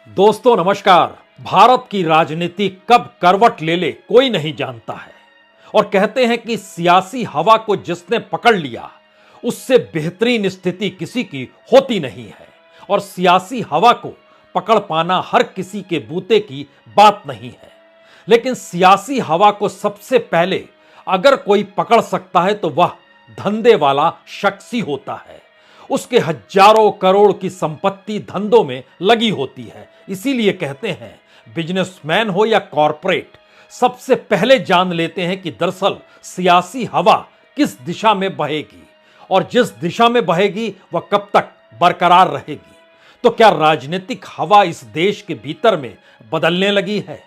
दोस्तों नमस्कार। भारत की राजनीति कब करवट ले ले कोई नहीं जानता है और कहते हैं कि सियासी हवा को जिसने पकड़ लिया उससे बेहतरीन स्थिति किसी की होती नहीं है और सियासी हवा को पकड़ पाना हर किसी के बूते की बात नहीं है। लेकिन सियासी हवा को सबसे पहले अगर कोई पकड़ सकता है तो वह धंधे वाला शख्स ही होता है। उसके हजारों करोड़ की संपत्ति धंधों में लगी होती है। इसीलिए कहते हैं बिजनेसमैन हो या कॉरपोरेट, सबसे पहले जान लेते हैं कि दरअसल सियासी हवा किस दिशा में बहेगी और जिस दिशा में बहेगी वह कब तक बरकरार रहेगी। तो क्या राजनीतिक हवा इस देश के भीतर में बदलने लगी है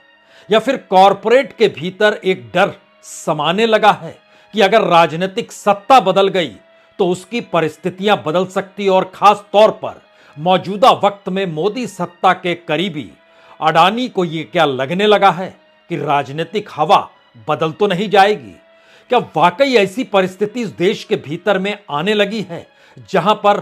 या फिर कॉरपोरेट के भीतर एक डर समाने लगा है कि अगर राजनीतिक सत्ता बदल गई तो उसकी परिस्थितियां बदल सकती और खास तौर पर मौजूदा वक्त में मोदी सत्ता के करीबी अडानी को यह क्या लगने लगा है कि राजनीतिक हवा बदल तो नहीं जाएगी। क्या वाकई ऐसी परिस्थिति इस देश के भीतर में आने लगी है जहां पर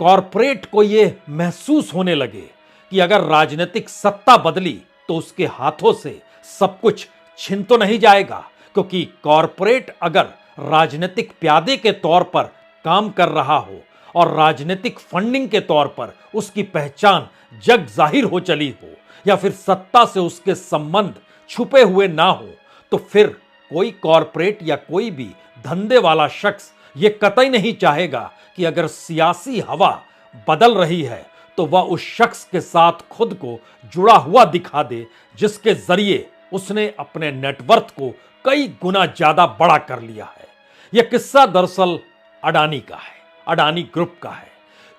कॉरपोरेट को यह महसूस होने लगे कि अगर राजनीतिक सत्ता बदली तो उसके हाथों से सब कुछ छिन तो नहीं जाएगा, क्योंकि कॉरपोरेट अगर राजनीतिक प्यादे के तौर पर काम कर रहा हो और राजनीतिक फंडिंग के तौर पर उसकी पहचान जग जाहिर हो चली हो या फिर सत्ता से उसके संबंध छुपे हुए ना हो, तो फिर कोई कॉरपोरेट या कोई भी धंधे वाला शख्स यह कतई नहीं चाहेगा कि अगर सियासी हवा बदल रही है तो वह उस शख्स के साथ खुद को जुड़ा हुआ दिखा दे जिसके जरिए उसने अपने नेटवर्थ को कई गुना ज्यादा बड़ा कर लिया है। यह किस्सा दरअसल अडानी का है, अडानी ग्रुप का है।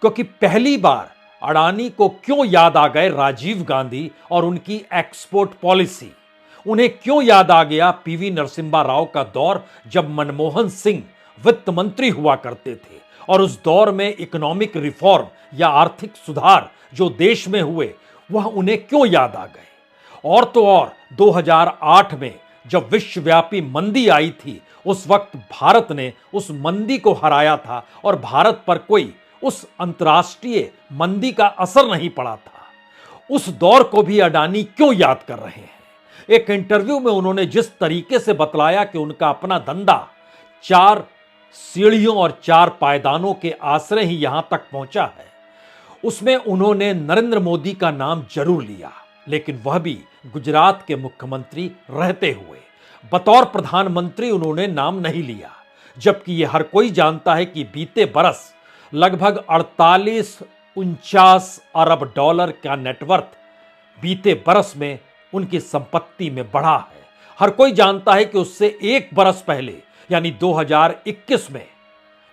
क्योंकि पहली बार अडानी को क्यों याद आ गए राजीव गांधी और उनकी एक्सपोर्ट पॉलिसी, उन्हें क्यों याद आ गया पीवी नरसिम्हा राव का दौर जब मनमोहन सिंह वित्त मंत्री हुआ करते थे और उस दौर में इकोनॉमिक रिफॉर्म या आर्थिक सुधार जो देश में हुए वह उन्हें क्यों याद आ गए। और तो और 2008 में जब विश्वव्यापी मंदी आई थी उस वक्त भारत ने उस मंदी को हराया था और भारत पर कोई उस अंतर्राष्ट्रीय मंदी का असर नहीं पड़ा था। उस दौर को भी अडानी क्यों याद कर रहे हैं। एक इंटरव्यू में उन्होंने जिस तरीके से बतलाया कि उनका अपना धंधा 4 सीढ़ियों और 4 पायदानों के आश्रय ही यहां तक पहुंचा है, उसमें उन्होंने नरेंद्र मोदी का नाम जरूर लिया, लेकिन वह भी गुजरात के मुख्यमंत्री रहते हुए। बतौर प्रधानमंत्री उन्होंने नाम नहीं लिया, जबकि यह हर कोई जानता है कि बीते बरस लगभग 48-49 अरब डॉलर का नेटवर्थ बीते बरस में उनकी संपत्ति में बढ़ा है। हर कोई जानता है कि उससे एक बरस पहले यानी 2021 में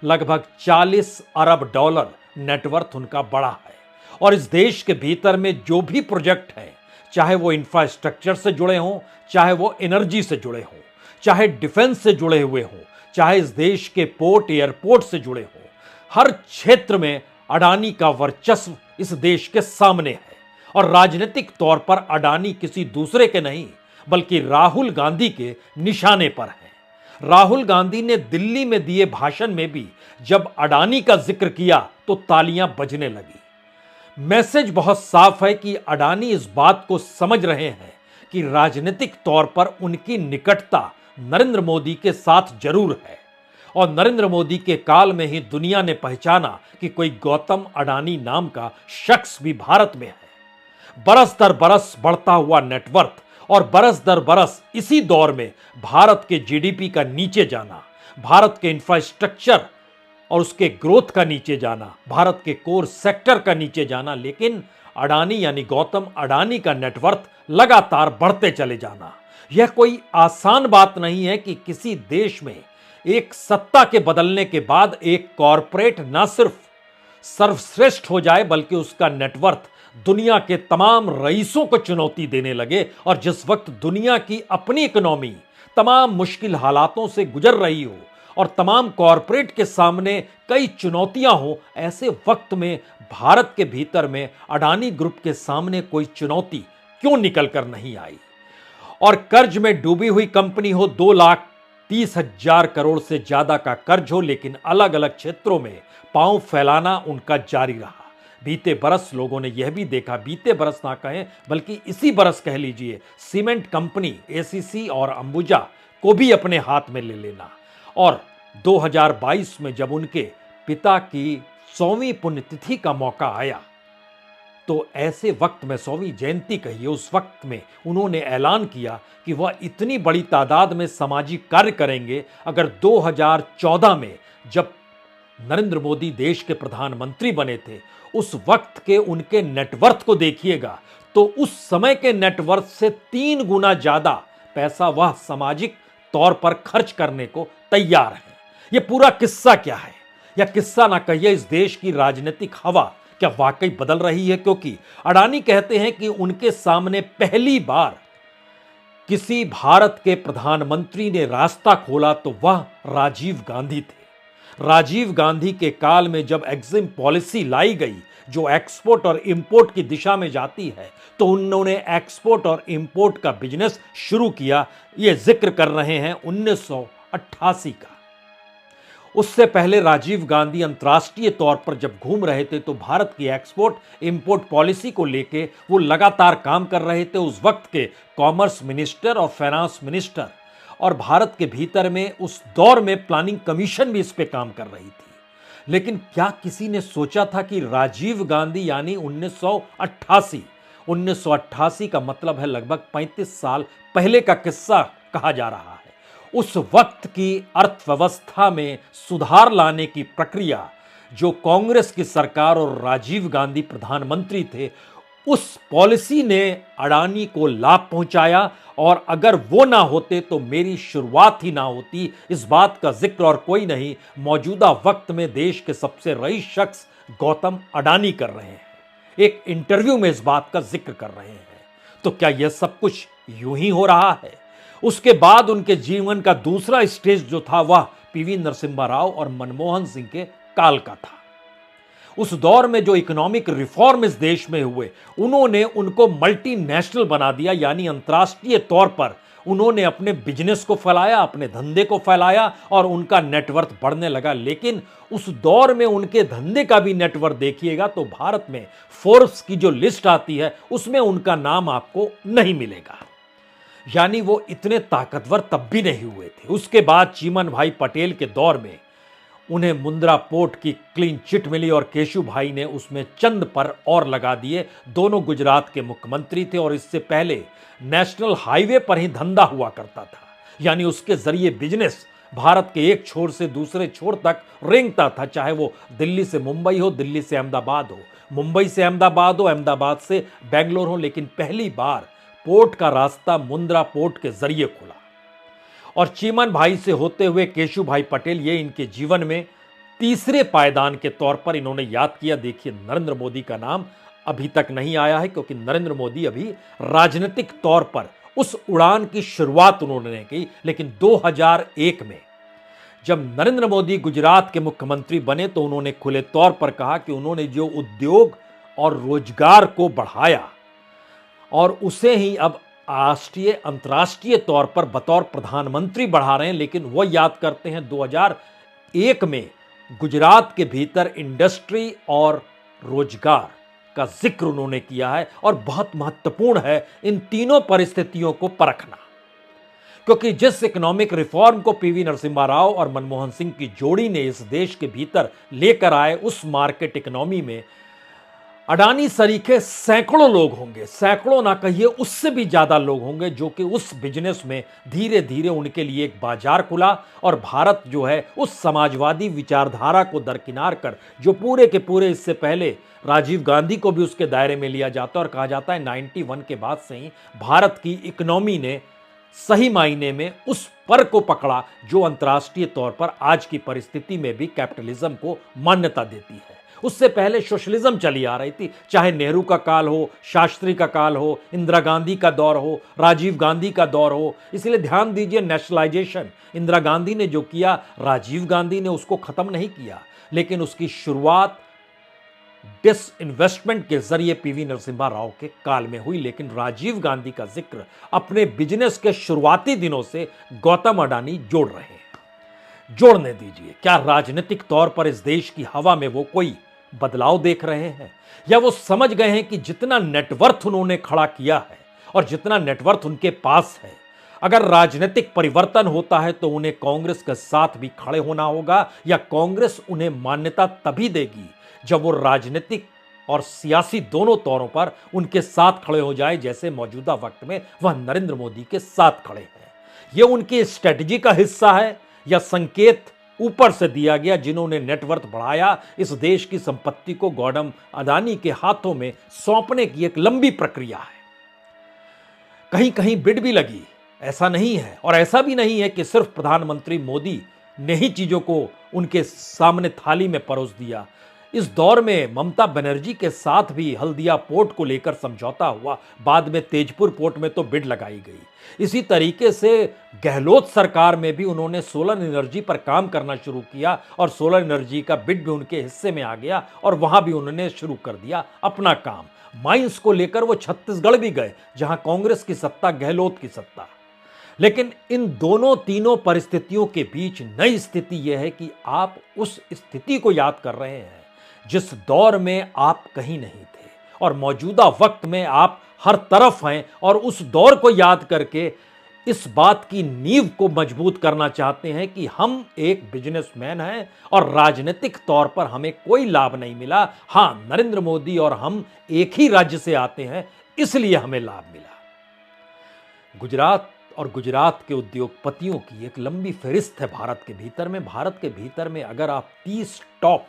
लगभग 40 अरब डॉलर नेटवर्थ उनका बढ़ा है। और इस देश के भीतर में जो भी प्रोजेक्ट है, चाहे वो इंफ्रास्ट्रक्चर से जुड़े हों, चाहे वो एनर्जी से जुड़े हों, चाहे डिफेंस से जुड़े हुए हों, चाहे इस देश के पोर्ट एयरपोर्ट से जुड़े हों, हर क्षेत्र में अडानी का वर्चस्व इस देश के सामने है। और राजनीतिक तौर पर अडानी किसी दूसरे के नहीं बल्कि राहुल गांधी के निशाने पर है। राहुल गांधी ने दिल्ली में दिए भाषण में भी जब अडानी का जिक्र किया तो तालियां बजने लगी। मैसेज बहुत साफ है कि अडानी इस बात को समझ रहे हैं कि राजनीतिक तौर पर उनकी निकटता नरेंद्र मोदी के साथ जरूर है और नरेंद्र मोदी के काल में ही दुनिया ने पहचाना कि कोई गौतम अडानी नाम का शख्स भी भारत में है। बरस दर बरस बढ़ता हुआ नेटवर्थ और बरस दर बरस इसी दौर में भारत के जीडीपी का नीचे जाना, भारत के इंफ्रास्ट्रक्चर और उसके ग्रोथ का नीचे जाना, भारत के कोर सेक्टर का नीचे जाना, लेकिन अडानी यानी गौतम अडानी का नेटवर्थ लगातार बढ़ते चले जाना। यह कोई आसान बात नहीं है कि किसी देश में एक सत्ता के बदलने के बाद एक कॉरपोरेट ना सिर्फ सर्वश्रेष्ठ हो जाए बल्कि उसका नेटवर्थ दुनिया के तमाम रईसों को चुनौती देने लगे। और जिस वक्त दुनिया की अपनी इकोनॉमी तमाम मुश्किल हालातों से गुजर रही हो और तमाम कॉरपोरेट के सामने कई चुनौतियां हो, ऐसे वक्त में भारत के भीतर में अडानी ग्रुप के सामने कोई चुनौती क्यों निकल कर नहीं आई। और कर्ज में डूबी हुई कंपनी हो, 2,30,000 करोड़ से ज्यादा का कर्ज हो, लेकिन अलग अलग क्षेत्रों में पांव फैलाना उनका जारी रहा। बीते बरस लोगों ने यह भी देखा, बीते बरस ना कहें बल्कि इसी बरस कह लीजिए, सीमेंट कंपनी एसीसी और अंबुजा को भी अपने हाथ में ले लेना। और 2022 में जब उनके पिता की 100वीं पुण्यतिथि का मौका आया, तो ऐसे वक्त में 100वीं जयंती कहिए, उस वक्त में उन्होंने ऐलान किया कि वह इतनी बड़ी तादाद में सामाजिक कार्य करेंगे। अगर 2014 में जब नरेंद्र मोदी देश के प्रधानमंत्री बने थे, उस वक्त के उनके नेटवर्थ को देखिएगा, तो उस समय के नेटवर्थ से 3 गुना ज्यादा पैसा वह सामाजिक तौर पर खर्च करने को तैयार है। यह पूरा किस्सा क्या है? यह किस्सा ना कहिए, इस देश की राजनीतिक हवा क्या वाकई बदल रही है? क्योंकि अडानी कहते हैं कि उनके सामने पहली बार किसी भारत के प्रधानमंत्री ने रास्ता खोला तो वह राजीव गांधी थे। राजीव गांधी के काल में जब एग्जिम पॉलिसी लाई गई जो एक्सपोर्ट और इंपोर्ट की दिशा में जाती है, तो उन्होंने एक्सपोर्ट और इंपोर्ट का बिजनेस शुरू किया। यह जिक्र कर रहे हैं 1988 का। उससे पहले राजीव गांधी अंतर्राष्ट्रीय तौर पर जब घूम रहे थे तो भारत की एक्सपोर्ट इंपोर्ट पॉलिसी को लेके वो लगातार काम कर रहे थे। उस वक्त के कॉमर्स मिनिस्टर और फाइनेंस मिनिस्टर और भारत के भीतर में उस दौर में प्लानिंग कमीशन भी इस पे काम कर रही थी। लेकिन क्या किसी ने सोचा था कि राजीव गांधी यानी 1988 का मतलब है लगभग 35 साल पहले का किस्सा कहा जा रहा है। उस वक्त की अर्थव्यवस्था में सुधार लाने की प्रक्रिया जो कांग्रेस की सरकार और राजीव गांधी प्रधानमंत्री थे, उस पॉलिसी ने अडानी को लाभ पहुंचाया। और अगर वो ना होते तो मेरी शुरुआत ही ना होती। इस बात का जिक्र और कोई नहीं, मौजूदा वक्त में देश के सबसे रईस शख्स गौतम अडानी कर रहे हैं। एक इंटरव्यू में इस बात का जिक्र कर रहे हैं। तो क्या यह सब कुछ यूं ही हो रहा है? उसके बाद उनके जीवन का दूसरा स्टेज जो था वह पीवी नरसिम्हा राव और मनमोहन सिंह के काल का था। उस दौर में जो इकोनॉमिक रिफॉर्म इस देश में हुए, उन्होंने उनको मल्टीनेशनल बना दिया, यानी अंतर्राष्ट्रीय तौर पर उन्होंने अपने बिजनेस को फैलाया, अपने धंधे को फैलाया और उनका नेटवर्थ बढ़ने लगा। लेकिन उस दौर में उनके धंधे का भी नेटवर्थ देखिएगा तो भारत में फोर्ब्स की जो लिस्ट आती है उसमें उनका नाम आपको नहीं मिलेगा। यानी वो इतने ताकतवर तब भी नहीं हुए थे। उसके बाद चीमन भाई पटेल के दौर में उन्हें मुंद्रा पोर्ट की क्लीन चिट मिली और केशु भाई ने उसमें चंद पर और लगा दिए। दोनों गुजरात के मुख्यमंत्री थे और इससे पहले नेशनल हाईवे पर ही धंधा हुआ करता था, यानी उसके जरिए बिजनेस भारत के एक छोर से दूसरे छोर तक रेंगता था, चाहे वो दिल्ली से मुंबई हो, दिल्ली से अहमदाबाद हो, मुंबई से अहमदाबाद हो, अहमदाबाद से बेंगलोर हो। लेकिन पहली बार पोर्ट का रास्ता मुंद्रा पोर्ट के जरिए खुला और चीमन भाई से होते हुए केशु भाई पटेल, ये इनके जीवन में तीसरे पायदान के तौर पर इन्होंने याद किया। देखिए, नरेंद्र मोदी का नाम अभी तक नहीं आया है क्योंकि नरेंद्र मोदी अभी राजनीतिक तौर पर उस उड़ान की शुरुआत उन्होंने की। लेकिन 2001 में जब नरेंद्र मोदी गुजरात के मुख्यमंत्री बने तो उन्होंने खुले तौर पर कहा कि उन्होंने जो उद्योग और रोजगार को बढ़ाया और उसे ही अब राष्ट्रीय अंतर्राष्ट्रीय तौर पर बतौर प्रधानमंत्री बढ़ा रहे हैं। लेकिन वह याद करते हैं 2001 में गुजरात के भीतर इंडस्ट्री और रोजगार का जिक्र उन्होंने किया है। और बहुत महत्वपूर्ण है इन तीनों परिस्थितियों को परखना, क्योंकि जिस इकोनॉमिक रिफॉर्म को पीवी नरसिम्हा राव और मनमोहन सिंह की जोड़ी ने इस देश के भीतर लेकर आए, उस मार्केट इकोनॉमी में अडानी सरीखे सैकड़ों लोग होंगे, सैकड़ों ना कहिए उससे भी ज्यादा लोग होंगे, जो कि उस बिजनेस में धीरे धीरे उनके लिए एक बाजार खुला। और भारत जो है उस समाजवादी विचारधारा को दरकिनार कर, जो पूरे के पूरे इससे पहले राजीव गांधी को भी उसके दायरे में लिया जाता है और कहा जाता है 91 के बाद से ही भारत की इकोनॉमी ने सही मायने में उस पर को पकड़ा जो अंतर्राष्ट्रीय तौर पर आज की परिस्थिति में भी कैपिटलिज्म को मान्यता देती है। उससे पहले सोशलिज्म चली आ रही थी, चाहे नेहरू का काल हो, शास्त्री का काल हो, इंदिरा गांधी का दौर हो, राजीव गांधी का दौर हो। इसलिए ध्यान दीजिए, नेशनलाइजेशन इंदिरा गांधी ने जो किया, राजीव गांधी ने उसको खत्म नहीं किया, लेकिन उसकी शुरुआत डिसइन्वेस्टमेंट के जरिए पीवी नरसिम्हा राव के काल में हुई। लेकिन राजीव गांधी का जिक्र अपने बिजनेस के शुरुआती दिनों से गौतम अडानी जोड़ रहे हैं। जोड़ने दीजिए, क्या राजनीतिक तौर पर इस देश की हवा में वो कोई बदलाव देख रहे हैं, या वो समझ गए हैं कि जितना नेटवर्थ उन्होंने खड़ा किया है और जितना नेटवर्थ उनके पास है, अगर राजनीतिक परिवर्तन होता है तो उन्हें कांग्रेस के साथ भी खड़े होना होगा, या कांग्रेस उन्हें मान्यता तभी देगी जब वो राजनीतिक और सियासी दोनों तौरों पर उनके साथ खड़े हो जाए, जैसे मौजूदा वक्त में वह नरेंद्र मोदी के साथ खड़े हैं। यह उनकी स्ट्रेटजी का हिस्सा है या संकेत ऊपर से दिया गया, जिन्होंने नेटवर्थ बढ़ाया, इस देश की संपत्ति को गौतम अडानी के हाथों में सौंपने की एक लंबी प्रक्रिया है। कहीं कहीं बिड भी लगी, ऐसा नहीं है, और ऐसा भी नहीं है कि सिर्फ प्रधानमंत्री मोदी ने ही चीजों को उनके सामने थाली में परोस दिया। इस दौर में ममता बनर्जी के साथ भी हल्दिया पोर्ट को लेकर समझौता हुआ, बाद में तेजपुर पोर्ट में तो बिड लगाई गई। इसी तरीके से गहलोत सरकार में भी उन्होंने सोलर एनर्जी पर काम करना शुरू किया और सोलर एनर्जी का बिड भी उनके हिस्से में आ गया और वहां भी उन्होंने शुरू कर दिया अपना काम। माइंस को लेकर वो छत्तीसगढ़ भी गए, जहां कांग्रेस की सत्ता, गहलोत की सत्ता। लेकिन इन दोनों तीनों परिस्थितियों के बीच नई स्थिति यह है कि आप उस स्थिति को याद कर रहे हैं जिस दौर में आप कहीं नहीं थे, और मौजूदा वक्त में आप हर तरफ हैं, और उस दौर को याद करके इस बात की नींव को मजबूत करना चाहते हैं कि हम एक बिजनेसमैन हैं और राजनीतिक तौर पर हमें कोई लाभ नहीं मिला। हां, नरेंद्र मोदी और हम एक ही राज्य से आते हैं, इसलिए हमें लाभ मिला। गुजरात और गुजरात के उद्योगपतियों की एक लंबी फहरिस्त है भारत के भीतर में। भारत के भीतर में अगर आप 30 टॉप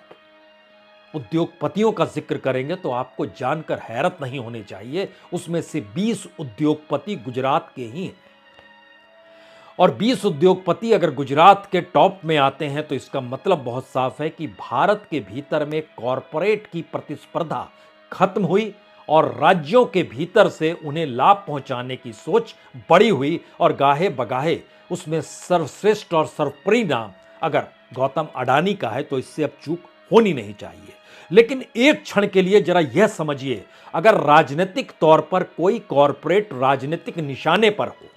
उद्योगपतियों का जिक्र करेंगे तो आपको जानकर हैरत नहीं होनी चाहिए, उसमें से 20 उद्योगपति गुजरात के ही हैं। और 20 उद्योगपति अगर गुजरात के टॉप में आते हैं तो इसका मतलब बहुत साफ है कि भारत के भीतर में कॉरपोरेट की प्रतिस्पर्धा खत्म हुई और राज्यों के भीतर से उन्हें लाभ पहुंचाने की सोच बड़ी हुई, और गाहे बगाहे उसमें सर्वश्रेष्ठ और सर्वपरिणाम अगर गौतम अडानी का है तो इससे अब चूक होनी नहीं चाहिए। लेकिन एक क्षण के लिए जरा यह समझिए, अगर राजनीतिक तौर पर कोई कॉरपोरेट राजनीतिक निशाने पर हो,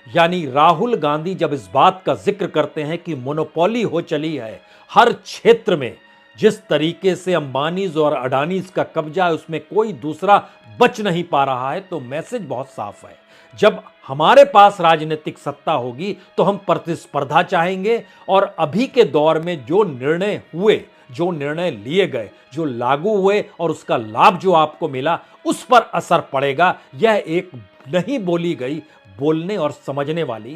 यानी राहुल गांधी जब इस बात का जिक्र करते हैं कि मोनोपोली हो चली है हर क्षेत्र में, जिस तरीके से अंबानीज और अडानीज का कब्जा है उसमें कोई दूसरा बच नहीं पा रहा है, तो मैसेज बहुत साफ है। जब हमारे पास राजनीतिक सत्ता होगी तो हम प्रतिस्पर्धा चाहेंगे, और अभी के दौर में जो निर्णय हुए, जो निर्णय लिए गए, जो लागू हुए और उसका लाभ जो आपको मिला, उस पर असर पड़ेगा। यह एक नहीं बोली गई, बोलने और समझने वाली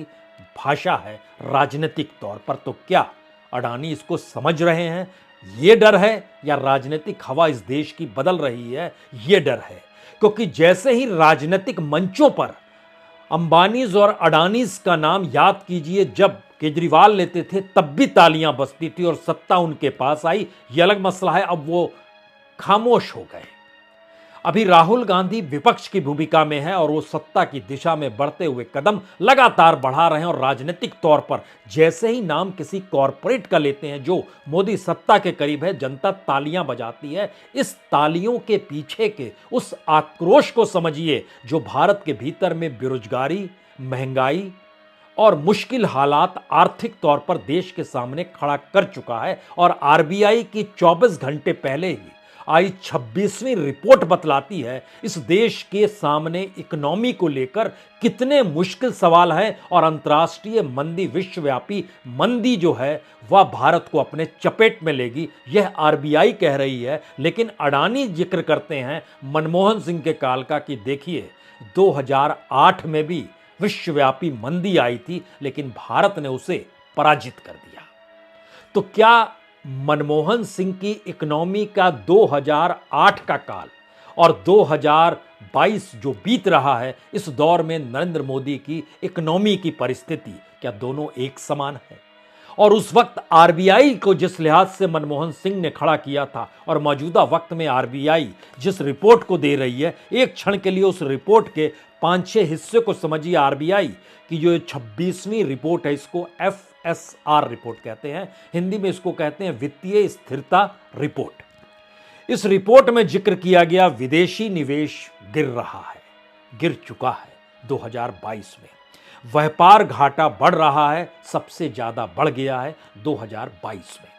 भाषा है राजनीतिक तौर पर। तो क्या अडानी इसको समझ रहे हैं? यह डर है, या राजनीतिक हवा इस देश की बदल रही है, यह डर है। क्योंकि जैसे ही राजनीतिक मंचों पर अंबानीज और अडानीज का नाम याद कीजिए, जब केजरीवाल लेते थे तब भी तालियां बजती थी और सत्ता उनके पास आई, यह अलग मसला है, अब वो खामोश हो गए। अभी राहुल गांधी विपक्ष की भूमिका में है और वो सत्ता की दिशा में बढ़ते हुए कदम लगातार बढ़ा रहे हैं, और राजनीतिक तौर पर जैसे ही नाम किसी कॉरपोरेट का लेते हैं जो मोदी सत्ता के करीब है, जनता तालियां बजाती है। इस तालियों के पीछे के उस आक्रोश को समझिए जो भारत के भीतर में बेरोजगारी, महंगाई और मुश्किल हालात आर्थिक तौर पर देश के सामने खड़ा कर चुका है। और आरबीआई की 24 घंटे पहले ही आई 26वीं रिपोर्ट बतलाती है इस देश के सामने इकोनॉमी को लेकर कितने मुश्किल सवाल हैं, और अंतर्राष्ट्रीय मंदी, विश्वव्यापी मंदी जो है वह भारत को अपने चपेट में लेगी, यह आरबीआई कह रही है। लेकिन अडानी जिक्र करते हैं मनमोहन सिंह के काल का कि देखिए 2008 में भी विश्वव्यापी मंदी आई थी, लेकिन भारत ने उसे पराजित कर दिया। तो क्या मनमोहन सिंह की इकोनॉमी का 2008 का काल और 2022 जो बीत रहा है, इस दौर में नरेंद्र मोदी की इकोनॉमी की परिस्थिति, क्या दोनों एक समान है? और उस वक्त आरबीआई को जिस लिहाज से मनमोहन सिंह ने खड़ा किया था और मौजूदा वक्त में आरबीआई जिस रिपोर्ट को दे रही है, एक क्षण के लिए उस रिपोर्ट के 5-6 हिस्से को समझिए। आरबीआई की जो 26वीं रिपोर्ट है, इसको FSR रिपोर्ट कहते हैं, हिंदी में इसको कहते हैं वित्तीय स्थिरता रिपोर्ट। इस रिपोर्ट में जिक्र किया गया विदेशी निवेश गिर रहा है, गिर चुका है 2022 में। व्यापार घाटा बढ़ रहा है, सबसे ज्यादा बढ़ गया है 2022 में।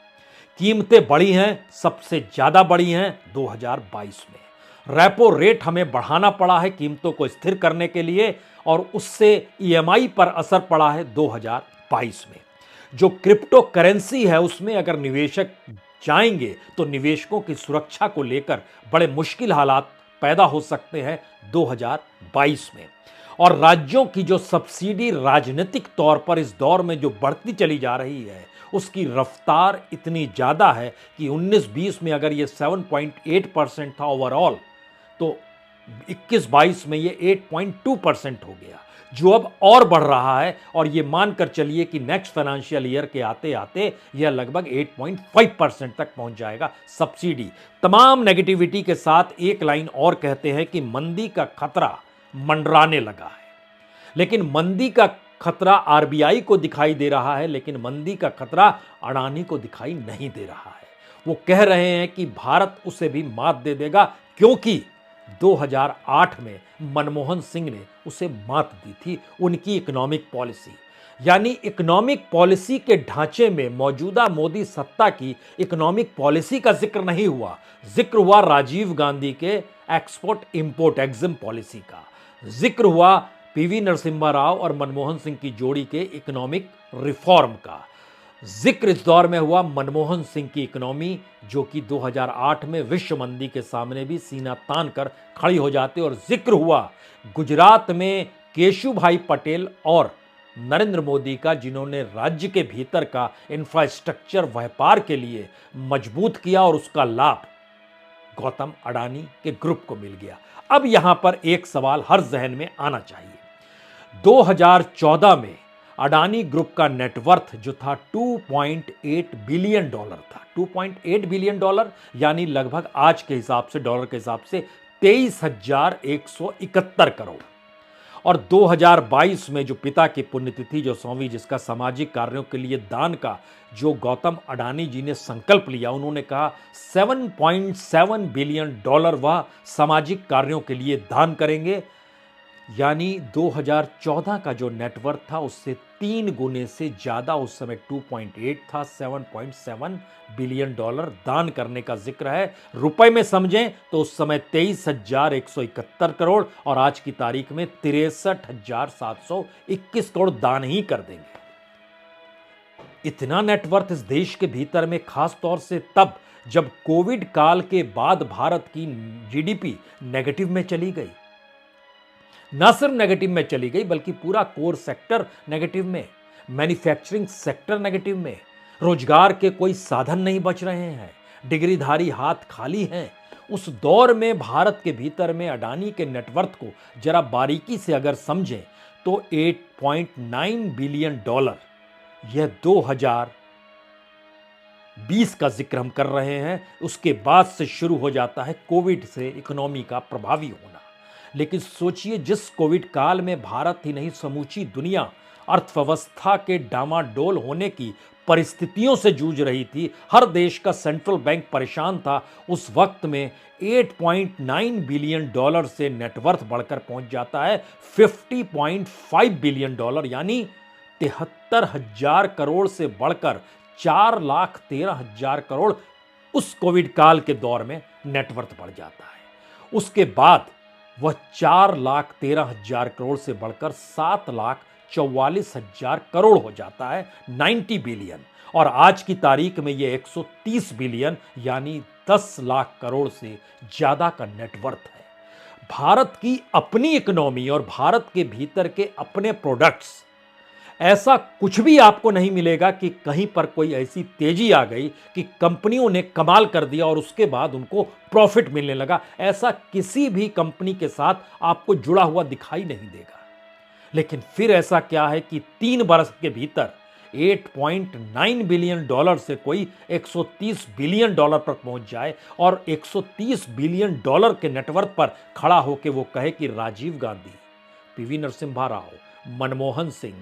कीमतें बढ़ी हैं, सबसे ज्यादा बढ़ी हैं 2022 में। रेपो रेट हमें बढ़ाना पड़ा है कीमतों को स्थिर करने के लिए, और उससे ईएमआई पर असर पड़ा है 2022 में। जो क्रिप्टो करेंसी है उसमें अगर निवेशक जाएंगे तो निवेशकों की सुरक्षा को लेकर बड़े मुश्किल हालात पैदा हो सकते हैं 2022 में। और राज्यों की जो सब्सिडी राजनीतिक तौर पर इस दौर में जो बढ़ती चली जा रही है, उसकी रफ्तार इतनी ज्यादा है कि 19-20 में अगर ये 7.8% था ओवरऑल, तो 21-22 में ये 8.2% हो गया, जो अब और बढ़ रहा है। और ये मानकर चलिए कि नेक्स्ट फाइनेंशियल ईयर के आते आते यह लगभग 8.5% तक पहुंच जाएगा सब्सिडी। तमाम नेगेटिविटी के साथ एक लाइन और कहते हैं कि मंदी का खतरा मंडराने लगा है। लेकिन मंदी का खतरा आरबीआई को दिखाई दे रहा है, लेकिन मंदी का खतरा अडानी को दिखाई नहीं दे रहा है। वो कह रहे हैं कि भारत उसे भी मात दे देगा, क्योंकि 2008 में मनमोहन सिंह ने उसे मात दी थी। उनकी इकोनॉमिक पॉलिसी, यानी इकोनॉमिक पॉलिसी के ढांचे में मौजूदा मोदी सत्ता की इकोनॉमिक पॉलिसी का जिक्र नहीं हुआ। जिक्र हुआ राजीव गांधी के एक्सपोर्ट इंपोर्ट एग्जिम पॉलिसी का, जिक्र हुआ पीवी नरसिम्हा राव और मनमोहन सिंह की जोड़ी के इकोनॉमिक रिफॉर्म का, जिक्र इस दौर में हुआ मनमोहन सिंह की इकोनॉमी, जो कि 2008 में विश्व मंदी के सामने भी सीना तान कर खड़ी हो जाते, और जिक्र हुआ गुजरात में केशुभाई पटेल और नरेंद्र मोदी का, जिन्होंने राज्य के भीतर का इंफ्रास्ट्रक्चर व्यापार के लिए मजबूत किया, और उसका लाभ गौतम अडानी के ग्रुप को मिल गया। अब यहां पर एक सवाल हर जहन में आना चाहिए। 2014 में अडानी ग्रुप का नेटवर्थ जो था $2.8 बिलियन था। $2.8 बिलियन, यानी लगभग आज के हिसाब से, डॉलर के हिसाब से 23,171 करोड़। और 2022 में जो पिता की पुण्यतिथि जो 100वीं, जिसका सामाजिक कार्यों के लिए दान का जो गौतम अडानी जी ने संकल्प लिया, उन्होंने कहा $7.7 बिलियन वह सामाजिक कार्यों के लिए दान करेंगे। यानी 2014 का जो नेटवर्थ था उससे 3 गुने से ज्यादा, उस समय 2.8 था, $7.7 बिलियन दान करने का जिक्र है। रुपए में समझें तो उस समय 23,171 करोड़, और आज की तारीख में 63,721 करोड़ दान ही कर देंगे। इतना नेटवर्थ इस देश के भीतर में, खास तौर से तब जब कोविड काल के बाद भारत की जीडीपी नेगेटिव में चली गई। न सिर्फ नेगेटिव में चली गई, बल्कि पूरा कोर सेक्टर नेगेटिव में, मैन्युफैक्चरिंग सेक्टर नेगेटिव में, रोजगार के कोई साधन नहीं बच रहे हैं, डिग्रीधारी हाथ खाली हैं। उस दौर में भारत के भीतर में अडानी के नेटवर्थ को जरा बारीकी से अगर समझें तो $8.9 बिलियन, यह 2020 का जिक्र हम कर रहे हैं। उसके बाद से शुरू हो जाता है कोविड से इकोनॉमी का प्रभावी होना। लेकिन सोचिए, जिस कोविड काल में भारत ही नहीं समूची दुनिया अर्थव्यवस्था के डामाडोल होने की परिस्थितियों से जूझ रही थी, हर देश का सेंट्रल बैंक परेशान था, उस वक्त में $8.9 बिलियन से नेटवर्थ बढ़कर पहुंच जाता है $50.5 बिलियन, यानी 73,000 करोड़ से बढ़कर 4,13,000 करोड़ उस कोविड काल के दौर में नेटवर्थ बढ़ जाता है। उसके बाद वह 4,13,000 करोड़ से बढ़कर 7,44,000 करोड़ हो जाता है, 90 बिलियन। और आज की तारीख में यह 130 बिलियन, यानी 10 लाख करोड़ से ज्यादा का नेटवर्थ है। भारत की अपनी इकोनॉमी और भारत के भीतर के अपने प्रोडक्ट्स, ऐसा कुछ भी आपको नहीं मिलेगा कि कहीं पर कोई ऐसी तेजी आ गई कि कंपनियों ने कमाल कर दिया और उसके बाद उनको प्रॉफिट मिलने लगा। ऐसा किसी भी कंपनी के साथ आपको जुड़ा हुआ दिखाई नहीं देगा। लेकिन फिर ऐसा क्या है कि 3 बरस के भीतर $8.9 बिलियन से कोई $130 बिलियन पर पहुंच जाए, और $130 बिलियन के नेटवर्थ पर खड़ा होकर वो कहे कि राजीव गांधी, पीवी नरसिम्हा राव, मनमोहन सिंह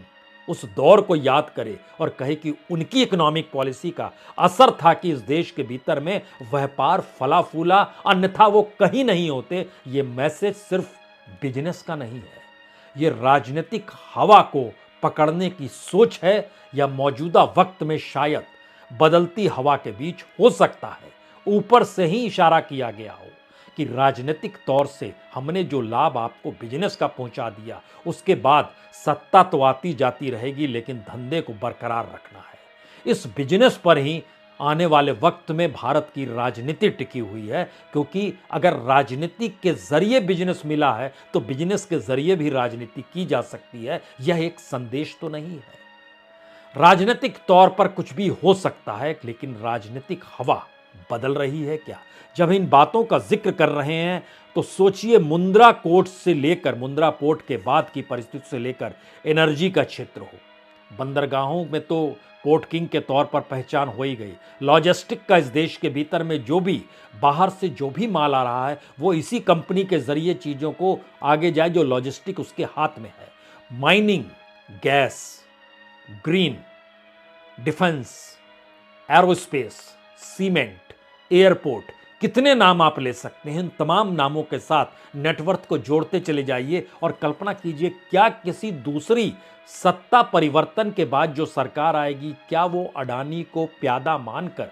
उस दौर को याद करे और कहे कि उनकी इकोनॉमिक पॉलिसी का असर था कि इस देश के भीतर में व्यापार फला फूला, अन्यथा वो कहीं नहीं होते। ये मैसेज सिर्फ बिजनेस का नहीं है, ये राजनीतिक हवा को पकड़ने की सोच है, या मौजूदा वक्त में शायद बदलती हवा के बीच हो सकता है ऊपर से ही इशारा किया गया हो कि राजनीतिक तौर से हमने जो लाभ आपको बिजनेस का पहुंचा दिया, उसके बाद सत्ता तो आती जाती रहेगी, लेकिन धंधे को बरकरार रखना है। इस बिजनेस पर ही आने वाले वक्त में भारत की राजनीति टिकी हुई है, क्योंकि अगर राजनीति के जरिए बिजनेस मिला है तो बिजनेस के जरिए भी राजनीति की जा सकती है। यह एक संदेश तो नहीं है। राजनीतिक तौर पर कुछ भी हो सकता है, लेकिन राजनीतिक हवा बदल रही है क्या? जब इन बातों का जिक्र कर रहे हैं तो सोचिए, मुंद्रा पोर्ट से लेकर, मुंद्रा पोर्ट के बाद की परिस्थिति से लेकर एनर्जी का क्षेत्र हो, बंदरगाहों में तो पोर्ट किंग के तौर पर पहचान हो ही गई। लॉजिस्टिक का इस देश के भीतर में जो भी बाहर से जो भी माल आ रहा है वो इसी कंपनी के जरिए चीजों को आगे जाए, जो लॉजिस्टिक उसके हाथ में है। Mining, gas, green, defence, aerospace, cement, airport, कितने नाम आप ले सकते हैं। इन तमाम नामों के साथ नेटवर्थ को जोड़ते चले जाइए और कल्पना कीजिए, क्या किसी दूसरी सत्ता परिवर्तन के बाद जो सरकार आएगी, क्या वो अडानी को प्यादा मानकर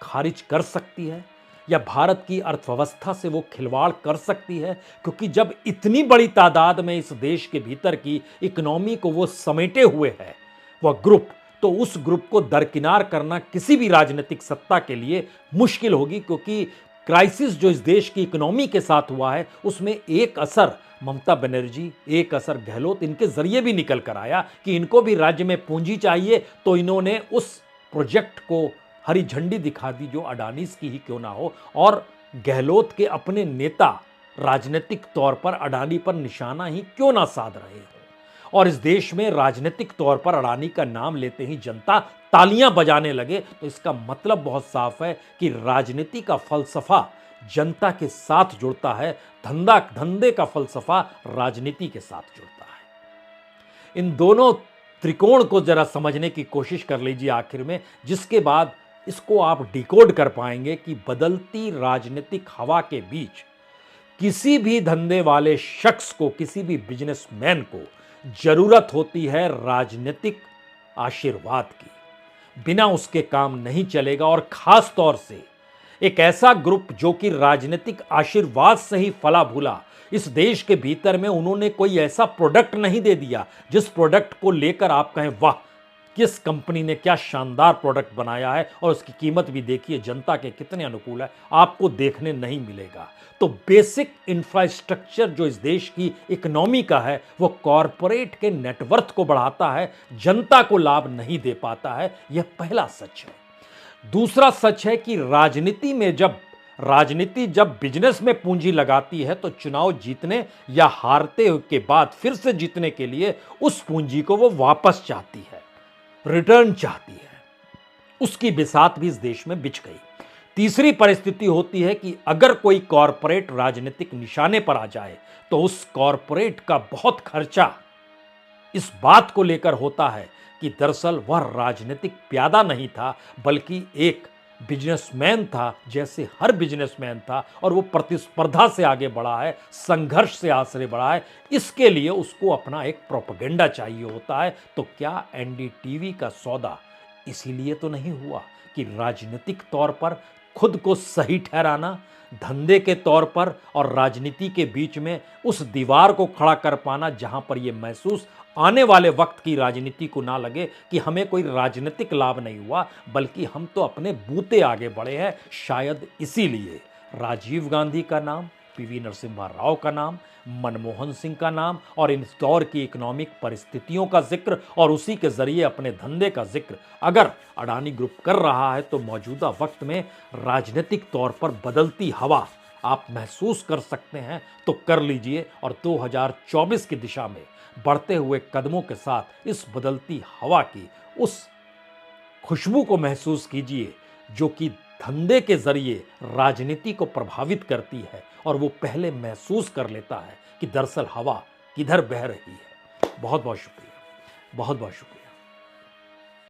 खारिज कर सकती है, या भारत की अर्थव्यवस्था से वो खिलवाड़ कर सकती है? क्योंकि जब इतनी बड़ी तादाद में इस देश के भीतर की इकोनॉमी को वो समेटे हुए है वह ग्रुप, तो उस ग्रुप को दरकिनार करना किसी भी राजनीतिक सत्ता के लिए मुश्किल होगी, क्योंकि क्राइसिस जो इस देश की इकोनॉमी के साथ हुआ है उसमें एक असर ममता बनर्जी, एक असर गहलोत, इनके जरिए भी निकल कर आया कि इनको भी राज्य में पूंजी चाहिए, तो इन्होंने उस प्रोजेक्ट को हरी झंडी दिखा दी जो अडानीज की ही क्यों ना हो। और गहलोत के अपने नेता राजनीतिक तौर पर अडानी पर निशाना ही क्यों ना साध रहे हो, और इस देश में राजनीतिक तौर पर अडानी का नाम लेते ही जनता तालियां बजाने लगे, तो इसका मतलब बहुत साफ है कि राजनीति का फलसफा जनता के साथ जुड़ता है, धंधे का फलसफा राजनीति के साथ जुड़ता है। इन दोनों त्रिकोण को जरा समझने की कोशिश कर लीजिए आखिर में, जिसके बाद इसको आप डिकोड कर पाएंगे कि बदलती राजनीतिक हवा के बीच किसी भी धंधे वाले शख्स को, किसी भी बिजनेसमैन को जरूरत होती है राजनीतिक आशीर्वाद की। बिना उसके काम नहीं चलेगा, और खास तौर से एक ऐसा ग्रुप जो कि राजनीतिक आशीर्वाद से ही फला फूला, इस देश के भीतर में उन्होंने कोई ऐसा प्रोडक्ट नहीं दे दिया जिस प्रोडक्ट को लेकर आप कहें वाह, किस कंपनी ने क्या शानदार प्रोडक्ट बनाया है, और उसकी कीमत भी देखिए जनता के कितने अनुकूल है, आपको देखने नहीं मिलेगा। तो बेसिक इंफ्रास्ट्रक्चर जो इस देश की इकोनॉमी का है वो कॉरपोरेट के नेटवर्थ को बढ़ाता है, जनता को लाभ नहीं दे पाता है। यह पहला सच है। दूसरा सच है कि राजनीति जब बिजनेस में पूंजी लगाती है तो चुनाव जीतने या हारते के बाद फिर से जीतने के लिए उस पूंजी को वो वापस चाहती है, रिटर्न चाहती है। उसकी बिसात भी इस देश में बिछ गई। तीसरी परिस्थिति होती है कि अगर कोई कॉरपोरेट राजनीतिक निशाने पर आ जाए तो उस कॉरपोरेट का बहुत खर्चा इस बात को लेकर होता है कि दरअसल वह राजनीतिक प्यादा नहीं था, बल्कि एक बिजनेसमैन था, जैसे हर बिजनेसमैन था, और वो प्रतिस्पर्धा से आगे बढ़ा है, संघर्ष से आगे बढ़ा है। इसके लिए उसको अपना एक प्रोपेगेंडा चाहिए होता है। तो क्या एनडीटीवी का सौदा इसीलिए तो नहीं हुआ कि राजनीतिक तौर पर खुद को सही ठहराना, धंधे के तौर पर और राजनीति के बीच में उस दीवार को खड़ा कर पाना जहां पर यह महसूस आने वाले वक्त की राजनीति को ना लगे कि हमें कोई राजनीतिक लाभ नहीं हुआ, बल्कि हम तो अपने बूते आगे बढ़े हैं। शायद इसीलिए राजीव गांधी का नाम, पीवी नरसिम्हा राव का नाम, मनमोहन सिंह का नाम और इन दौर की इकोनॉमिक परिस्थितियों का जिक्र और उसी के जरिए अपने धंधे का जिक्र अगर अडानी ग्रुप कर रहा है, तो मौजूदा वक्त में राजनीतिक तौर पर बदलती हवा आप महसूस कर सकते हैं तो कर लीजिए, और 2024 की दिशा में बढ़ते हुए कदमों के साथ इस बदलती हवा की उस खुशबू को महसूस कीजिए जो कि धंधे के जरिए राजनीति को प्रभावित करती है, और वो पहले महसूस कर लेता है कि दरअसल हवा किधर बह रही है। बहुत बहुत शुक्रिया, बहुत बहुत शुक्रिया।